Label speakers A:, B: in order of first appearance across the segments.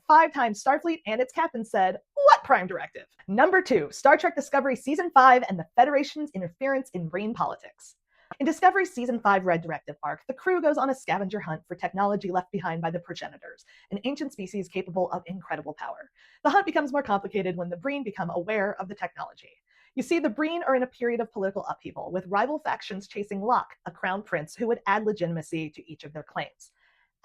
A: 5 times Starfleet and its captain said, "What Prime Directive?" Number 2, Star Trek Discovery Season 5 and the Federation's interference in Breen politics. In Discovery's Season 5 Red Directive arc, the crew goes on a scavenger hunt for technology left behind by the progenitors, an ancient species capable of incredible power. The hunt becomes more complicated when the Breen become aware of the technology. You see, the Breen are in a period of political upheaval, with rival factions chasing Locke, a crown prince who would add legitimacy to each of their claims.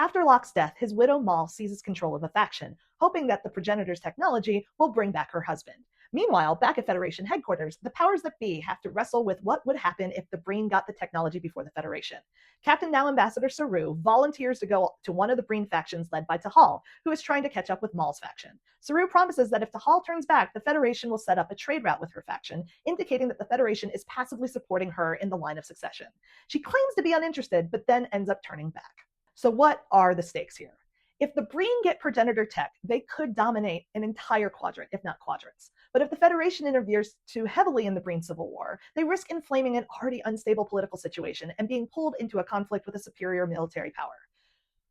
A: After Locke's death, his widow Maul seizes control of a faction, hoping that the progenitor's technology will bring back her husband. Meanwhile, back at Federation headquarters, the powers that be have to wrestle with what would happen if the Breen got the technology before the Federation. Captain now Ambassador Saru volunteers to go to one of the Breen factions led by Tahal, who is trying to catch up with Maul's faction. Saru promises that if Tahal turns back, the Federation will set up a trade route with her faction, indicating that the Federation is passively supporting her in the line of succession. She claims to be uninterested, but then ends up turning back. So what are the stakes here? If the Breen get progenitor tech, they could dominate an entire quadrant, if not quadrants. But if the Federation interferes too heavily in the Breen Civil War, they risk inflaming an already unstable political situation and being pulled into a conflict with a superior military power.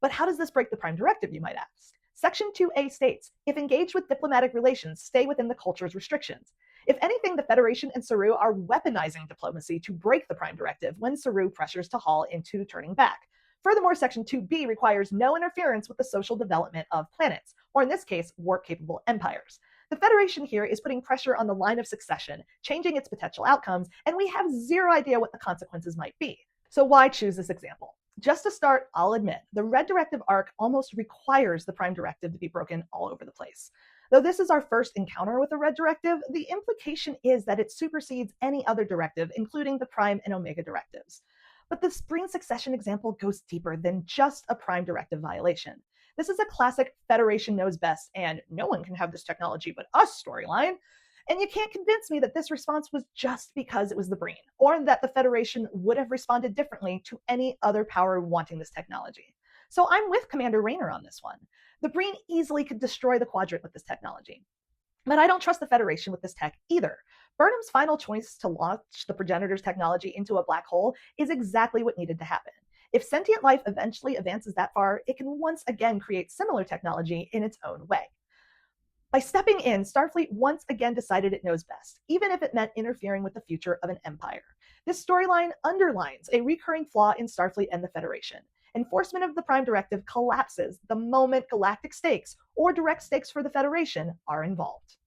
A: But how does this break the Prime Directive, you might ask? Section 2A states, if engaged with diplomatic relations, stay within the culture's restrictions. If anything, the Federation and Saru are weaponizing diplomacy to break the Prime Directive when Saru pressures Tahal into turning back. Furthermore, Section 2B requires no interference with the social development of planets, or in this case, warp-capable empires. The Federation here is putting pressure on the line of succession, changing its potential outcomes, and we have zero idea what the consequences might be. So why choose this example? Just to start, I'll admit, the Red Directive arc almost requires the Prime Directive to be broken all over the place. Though this is our first encounter with the Red Directive, the implication is that it supersedes any other directive, including the Prime and Omega directives. But the Breen succession example goes deeper than just a Prime Directive violation. This is a classic Federation knows best and no one can have this technology but us storyline. And you can't convince me that this response was just because it was the Breen, or that the Federation would have responded differently to any other power wanting this technology. So I'm with Commander Rayner on this one. The Breen easily could destroy the quadrant with this technology. But I don't trust the Federation with this tech either. Burnham's final choice to launch the progenitor's technology into a black hole is exactly what needed to happen. If sentient life eventually advances that far, it can once again create similar technology in its own way. By stepping in, Starfleet once again decided it knows best, even if it meant interfering with the future of an empire. This storyline underlines a recurring flaw in Starfleet and the Federation. Enforcement of the Prime Directive collapses the moment galactic stakes or direct stakes for the Federation are involved.